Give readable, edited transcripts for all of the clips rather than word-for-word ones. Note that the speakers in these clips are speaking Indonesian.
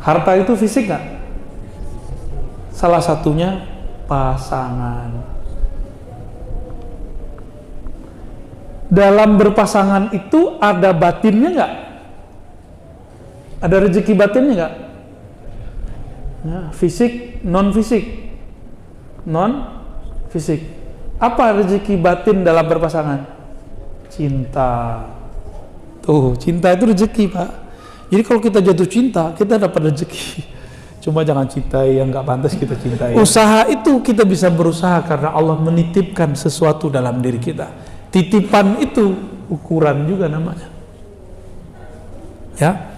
Harta itu fisik nggak? Salah satunya pasangan. Dalam berpasangan itu ada batinnya nggak? Ada rezeki batinnya nggak? Ya, fisik, non fisik. Non fisik. Apa rezeki batin dalam berpasangan? Cinta. Tuh, cinta itu rezeki, Pak. Jadi kalau kita jatuh cinta, kita dapat rezeki. Cuma jangan cintai yang nggak pantas kita cintai. Usaha itu kita bisa berusaha karena Allah menitipkan sesuatu dalam diri kita. Titipan itu ukuran juga namanya. Ya.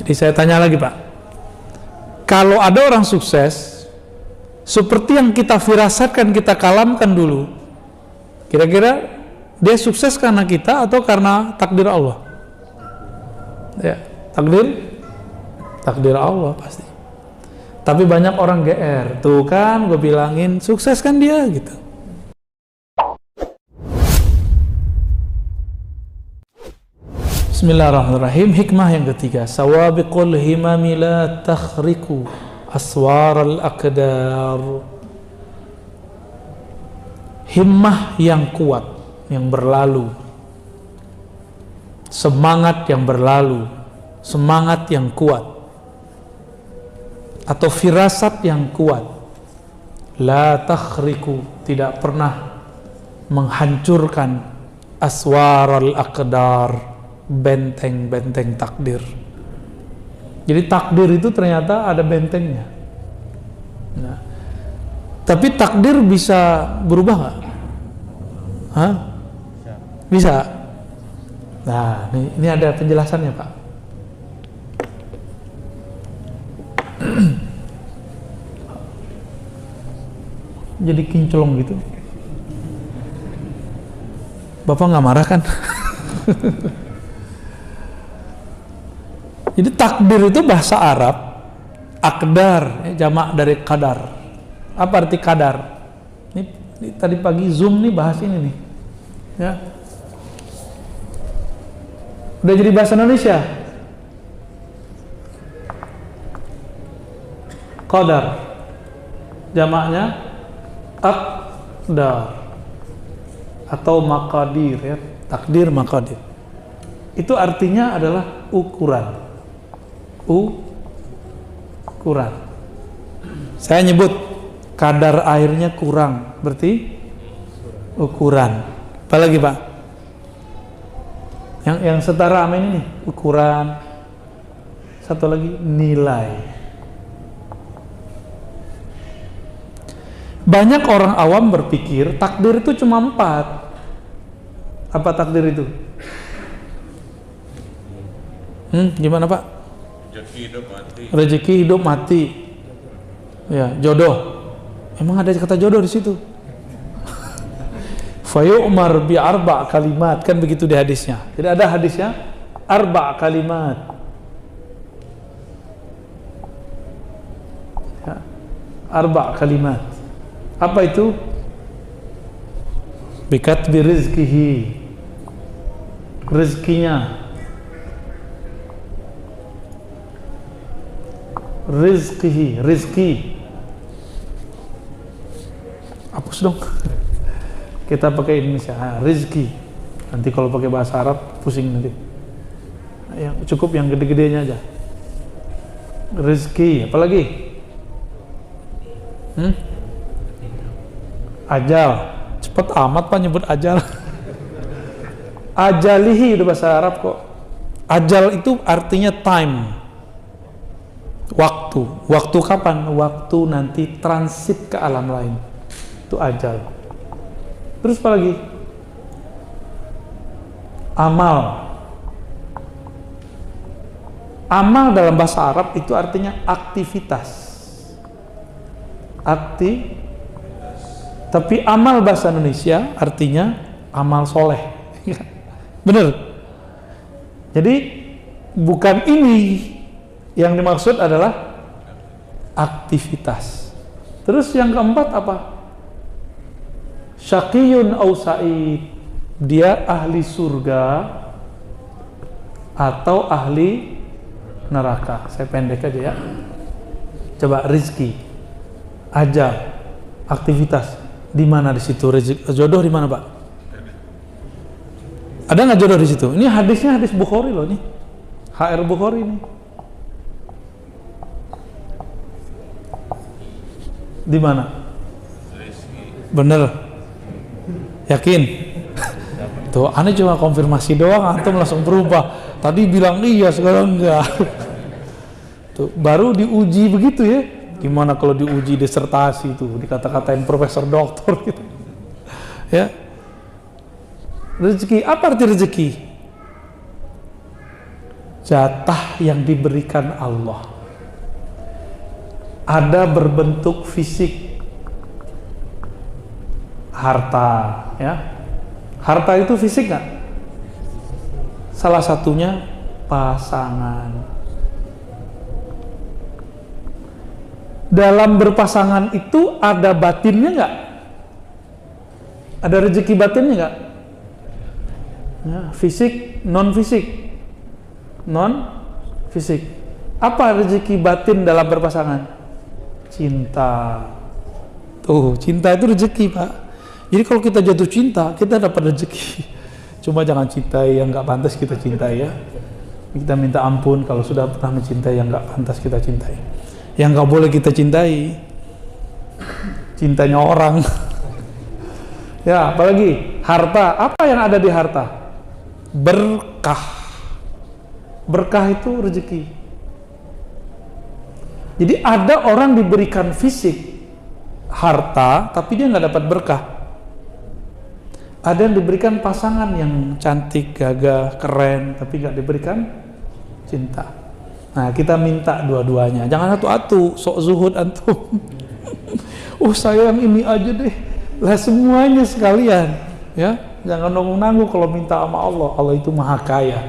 Jadi saya tanya lagi, Pak. Kalau ada orang sukses, seperti yang kita firasatkan, kita kalamkan dulu, kira-kira dia sukses karena kita atau karena takdir Allah? Ya, takdir Allah pasti. Tapi banyak orang GR, tuh kan gue bilangin sukses kan dia gitu. Bismillahirrahmanirrahim. Hikmah yang ketiga, sawabiqul himami la takhriku aswaral aqdar. Himmah yang kuat, yang berlalu, semangat yang berlalu, semangat yang kuat, atau firasat yang kuat, la takhriku, tidak pernah menghancurkan aswaral aqdar, benteng-benteng takdir. Jadi takdir itu ternyata ada bentengnya. Nah, tapi takdir bisa berubah nggak? Hah? Bisa. Nah, ini ada penjelasannya, Pak. Jadi kinclong gitu. Bapak nggak marah kan? Jadi takdir itu bahasa Arab, akdar, jamak dari kadar. Apa arti kadar? Ini tadi pagi Zoom nih bahas ini nih, ya. Udah jadi bahasa Indonesia. Qadar, jamaknya akdar atau maqadir, ya. Takdir, maqadir. Itu artinya adalah ukuran. Ukuran. Saya nyebut kadar airnya kurang, berarti ukuran. Apalagi, Pak? Yang setara sama ini nih, ukuran. Satu lagi, nilai. Banyak orang awam berpikir takdir itu cuma 4. Apa takdir itu? Gimana, Pak? Rezeki hidup mati. Ya, jodoh. Emang ada kata jodoh di situ? Fayu'mar bi arba' kalimat, kan begitu di hadisnya. Jadi ada hadisnya arba' kalimat. Ya, arba' kalimat. Apa itu? Bikatbi rizkihi, rezekinya. Rizkihi, rizki. Hapus dong. Kita pakai Indonesia, rizki. Nanti kalau pakai bahasa Arab pusing nanti. Yang cukup yang gede-gedenya aja. Rizki, apalagi? Ajal. Cepet amat Pak nyebut ajal. Ajalihi udah bahasa Arab kok. Ajal itu artinya time. Waktu kapan? Waktu nanti transit ke alam lain. Itu ajal. Terus apa lagi? Amal. Amal dalam bahasa Arab itu artinya aktivitas. Tapi amal bahasa Indonesia artinya amal soleh. Bener? Jadi bukan ini yang dimaksud adalah aktivitas. Terus yang keempat apa? Syaqiyun au sa'id. Dia ahli surga atau ahli neraka. Saya pendek aja ya. Coba rizki, ajal, aktivitas, di mana di situ rezeki, jodoh di mana Pak? Ada nggak jodoh di situ? Ini hadisnya hadis Bukhari loh nih, HR Bukhari nih. Di mana? Bener? Yakin? Tuh, aneh cuma konfirmasi doang, antum langsung berubah. Tadi bilang iya, sekarang enggak. Tuh, baru diuji begitu ya. Gimana kalau diuji disertasi tuh, dikata-katain profesor doktor gitu. Ya. Rezeki, apa arti rezeki? Jatah yang diberikan Allah. Ada berbentuk fisik, harta, ya. Harta itu fisik nggak? Salah satunya pasangan. Dalam berpasangan itu ada batinnya nggak? Ada rezeki batinnya nggak? Ya, fisik, non fisik, non fisik. Apa rezeki batin dalam berpasangan? Cinta. Tuh, cinta itu rezeki Pak. Jadi kalau kita jatuh cinta, kita dapat rezeki. Cuma jangan cintai yang nggak pantas kita cintai ya. Kita minta ampun kalau sudah pernah mencintai yang nggak pantas kita cintai. Yang nggak boleh kita cintai, cintanya orang. Ya, apalagi harta. Apa yang ada di harta? Berkah. Berkah itu rezeki. Jadi ada orang diberikan fisik, harta, tapi dia nggak dapat berkah. Ada yang diberikan pasangan yang cantik, gagah, keren, tapi nggak diberikan cinta. Nah, kita minta dua-duanya. Jangan satu-satu, sok zuhud antum. Oh, saya yang ini aja deh. Lah semuanya sekalian, ya. Jangan nanggung-nanggung kalau minta sama Allah. Allah itu maha kaya.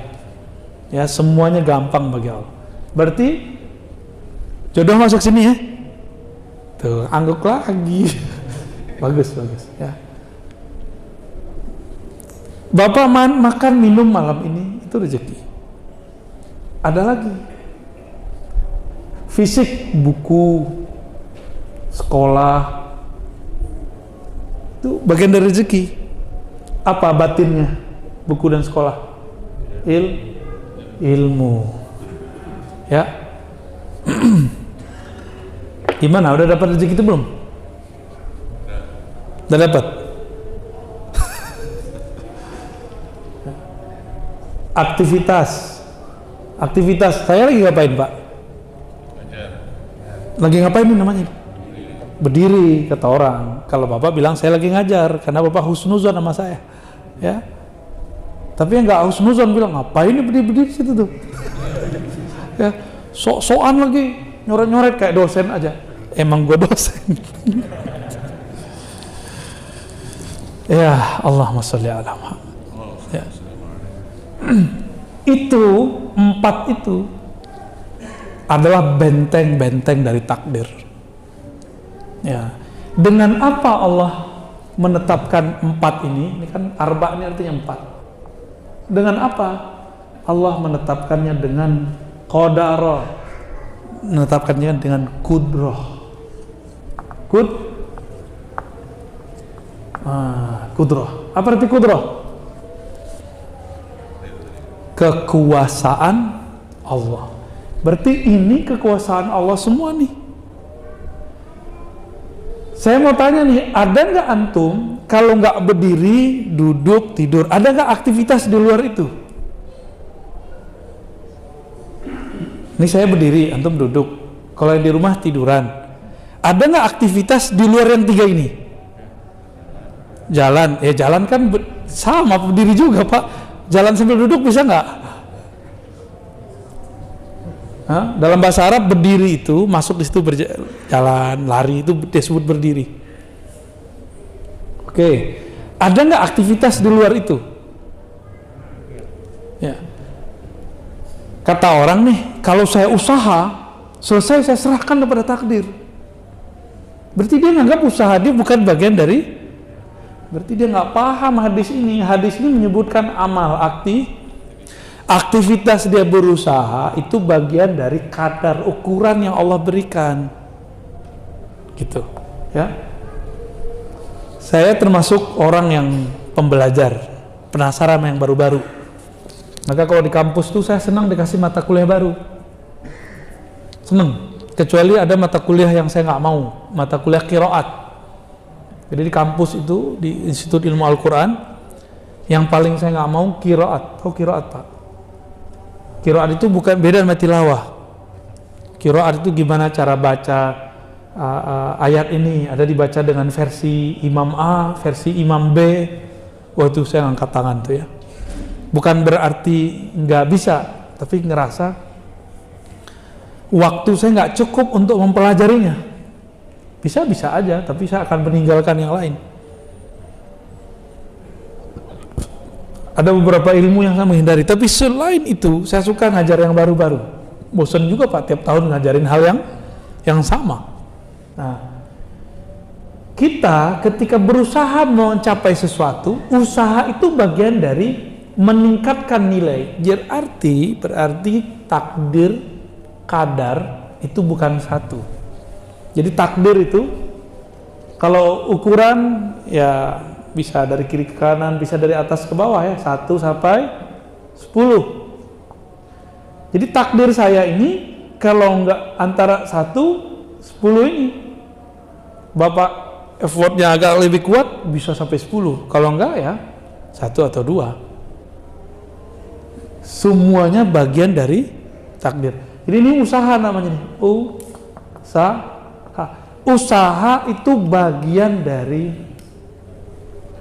Ya, semuanya gampang bagi Allah. Berarti jodoh masuk sini ya. Tuh, angguk lagi. Bagus, bagus, ya. Bapak makan minum malam ini itu rezeki. Ada lagi fisik, buku, sekolah, itu bagian dari rezeki. Apa batinnya buku dan sekolah? Ilmu, ya. Gimana, udah dapat rezeki itu belum? Udah dapat? Aktivitas saya lagi ngapain Pak? Lagi ngapain ini namanya? Berdiri, kata orang. Kalau Bapak bilang saya lagi ngajar karena Bapak husnuzon sama saya, ya. Tapi yang nggak husnuzon bilang ngapain ini berdiri situ tuh? Ya, sok-sokan lagi, nyoret-nyoret kayak dosen aja. Emang gue dosen. Ya, Allahumma sholli ala Muhammad. Ya. Itu empat itu adalah benteng-benteng dari takdir. Ya, dengan apa Allah menetapkan empat ini? Ini kan arba ini artinya empat. Dengan apa Allah menetapkannya? Dengan qadara, menetapkannya dengan kudroh. Kudroh. Apa arti kudroh? Kekuasaan Allah. Berarti ini kekuasaan Allah semua nih. Saya mau tanya nih, ada nggak antum kalau nggak berdiri, duduk, tidur, ada nggak aktivitas di luar itu? Ini saya berdiri, antum duduk. Kalau yang di rumah tiduran. Ada nggak aktivitas di luar yang tiga ini? Jalan, ya jalan kan sama berdiri juga Pak. Jalan sambil duduk bisa nggak? Dalam bahasa Arab berdiri itu masuk di situ berjalan, lari itu disebut berdiri. Oke, ada nggak aktivitas di luar itu? Ya. Kata orang nih, kalau saya usaha selesai saya serahkan kepada takdir. Berarti dia nganggap usaha dia bukan bagian dari. Berarti dia nggak paham hadis ini. Hadis ini menyebutkan amal Aktivitas dia berusaha itu bagian dari kadar ukuran yang Allah berikan. Gitu, ya. Saya termasuk orang yang pembelajar, penasaran sama yang baru-baru. Maka kalau di kampus tuh saya senang dikasih mata kuliah baru. Senang. Kecuali ada mata kuliah yang saya nggak mau, mata kuliah qiraat. Jadi di kampus itu, di Institut Ilmu Al-Quran, yang paling saya nggak mau qiraat. Tahu qiraat, Pak? Qiraat itu bukan beda sama tilawah. Qiraat itu gimana cara baca ayat ini, ada dibaca dengan versi Imam A, versi Imam B. Wah, itu saya angkat tangan tuh ya. Bukan berarti nggak bisa, tapi ngerasa waktu saya nggak cukup untuk mempelajarinya. Bisa aja, tapi saya akan meninggalkan yang lain. Ada beberapa ilmu yang saya menghindari, tapi selain itu saya suka ngajar yang baru-baru. Bosan juga Pak, tiap tahun ngajarin hal yang sama. Nah, kita ketika berusaha mencapai sesuatu, usaha itu bagian dari meningkatkan nilai. Berarti takdir, kadar itu bukan satu. Jadi takdir itu kalau ukuran ya bisa dari kiri ke kanan, bisa dari atas ke bawah ya, 1 sampai 10. Jadi takdir saya ini kalau enggak antara 1, 10 ini, Bapak effortnya agak lebih kuat bisa sampai 10. Kalau enggak ya 1 atau 2. Semuanya bagian dari takdir. Jadi ini usaha namanya nih, usaha. Usaha itu bagian dari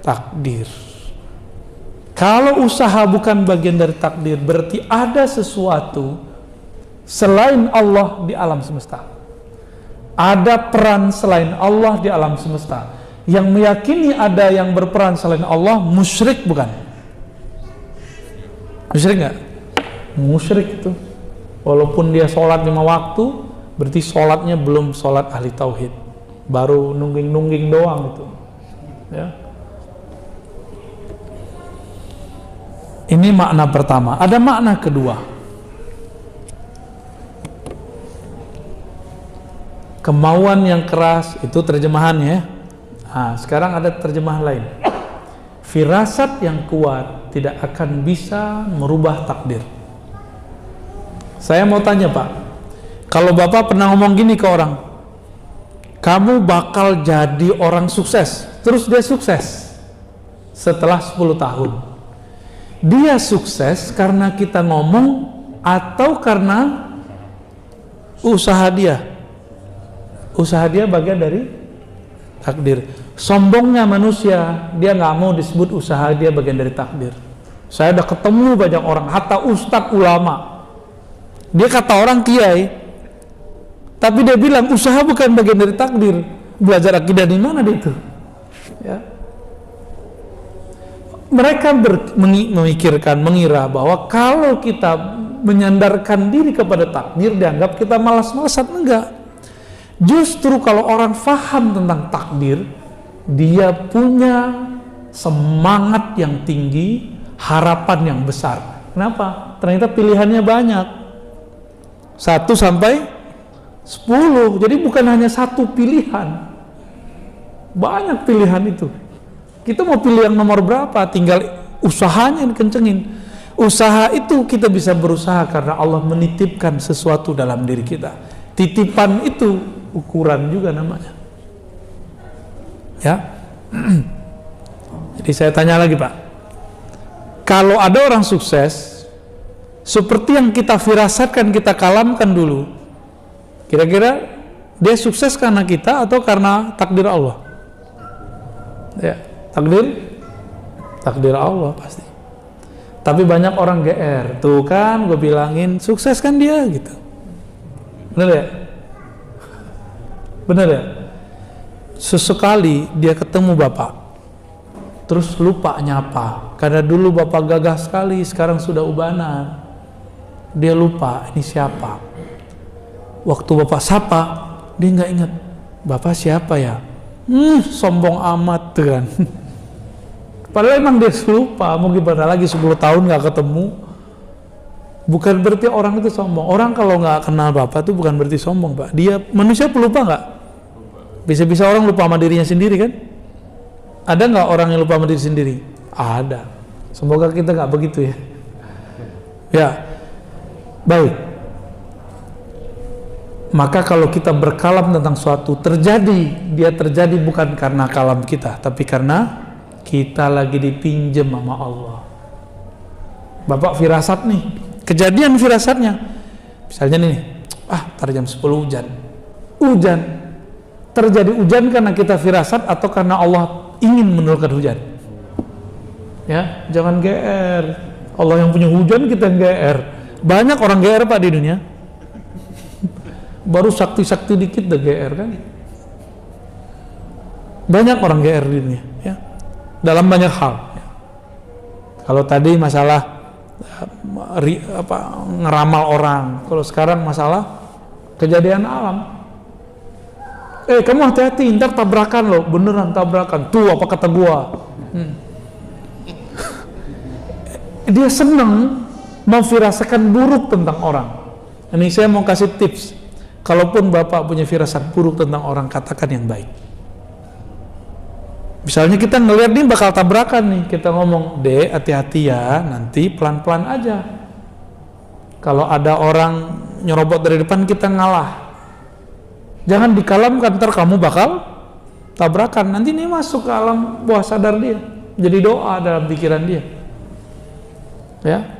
takdir. Kalau usaha bukan bagian dari takdir, berarti ada sesuatu selain Allah di alam semesta. Ada peran selain Allah di alam semesta. Yang meyakini ada yang berperan selain Allah, musyrik bukan? Musyrik nggak? Musyrik itu. Walaupun dia sholat 5 waktu, berarti sholatnya belum sholat ahli tauhid, baru nungging doang itu. Ya. Ini makna pertama. Ada makna kedua. Kemauan yang keras itu terjemahannya. Nah, sekarang ada terjemahan lain. Firasat yang kuat tidak akan bisa merubah takdir. Saya mau tanya Pak, kalau Bapak pernah ngomong gini ke orang, kamu bakal jadi orang sukses, terus dia sukses setelah 10 tahun. Dia sukses karena kita ngomong atau karena usaha dia? Usaha dia bagian dari takdir. Sombongnya manusia, dia nggak mau disebut usaha dia bagian dari takdir. Saya udah ketemu banyak orang, hatta ustadz ulama, dia kata orang kiai, tapi dia bilang usaha bukan bagian dari takdir. Belajar akidah di mana dia itu? Ya. Mereka memikirkan, mengira bahwa kalau kita menyandarkan diri kepada takdir, dianggap kita malas-malasan. Enggak. Justru kalau orang faham tentang takdir, dia punya semangat yang tinggi, harapan yang besar. Kenapa? Ternyata pilihannya banyak. 1 sampai 10. Jadi bukan hanya satu pilihan, banyak pilihan itu. Kita mau pilih yang nomor berapa, tinggal usahanya dikencengin. Usaha itu kita bisa berusaha karena Allah menitipkan sesuatu dalam diri kita. Titipan itu ukuran juga namanya. Ya. Jadi saya tanya lagi Pak, kalau ada orang sukses seperti yang kita firasatkan, kita kalamkan dulu, kira-kira dia sukses karena kita atau karena takdir Allah? Ya, takdir Allah pasti. Tapi banyak orang GR, tuh kan gue bilangin sukses kan dia gitu. Bener ya? Bener ya? Sesekali dia ketemu Bapak, terus lupa nyapa, karena dulu Bapak gagah sekali, sekarang sudah ubanan. Dia lupa ini siapa. Waktu Bapak sapa, dia nggak ingat Bapak siapa ya. Sombong amat tuh kan. Padahal emang dia lupa, mau gimana lagi, 10 tahun nggak ketemu. Bukan berarti orang itu sombong. Orang kalau nggak kenal Bapak itu bukan berarti sombong, Pak. Dia manusia pelupa nggak? Bisa-bisa orang lupa sama dirinya sendiri kan? Ada nggak orang yang lupa sama diri sendiri? Ada. Semoga kita nggak begitu ya. Ya, baik. Maka kalau kita berkalam tentang suatu terjadi, dia terjadi bukan karena kalam kita, tapi karena kita lagi dipinjam sama Allah. Bapak firasat nih, kejadian firasatnya. Misalnya nih, tar jam 10 hujan. Hujan. Terjadi hujan karena kita firasat atau karena Allah ingin menurunkan hujan? Ya, jangan GR. Allah yang punya hujan, kita yang GR. Banyak orang GR Pak di dunia. Baru sakti-sakti dikit udah GR kan. Banyak orang GR di dunia ya. Dalam banyak hal ya. Kalau tadi masalah ngeramal orang, kalau sekarang masalah kejadian alam. Kamu hati-hati, ntar tabrakan loh. Beneran tabrakan. Tuh apa kata gua. Dia senang memfirasakan buruk tentang orang. Ini saya mau kasih tips. Kalaupun Bapak punya firasat buruk tentang orang, katakan yang baik. Misalnya kita ngelihat nih bakal tabrakan nih, kita ngomong, "Dek, hati-hati ya, nanti pelan-pelan aja. Kalau ada orang nyerobot dari depan, kita ngalah. Jangan dikalamkan, ntar kamu bakal tabrakan." Nanti ini masuk ke alam bawah sadar dia, jadi doa dalam pikiran dia. Ya.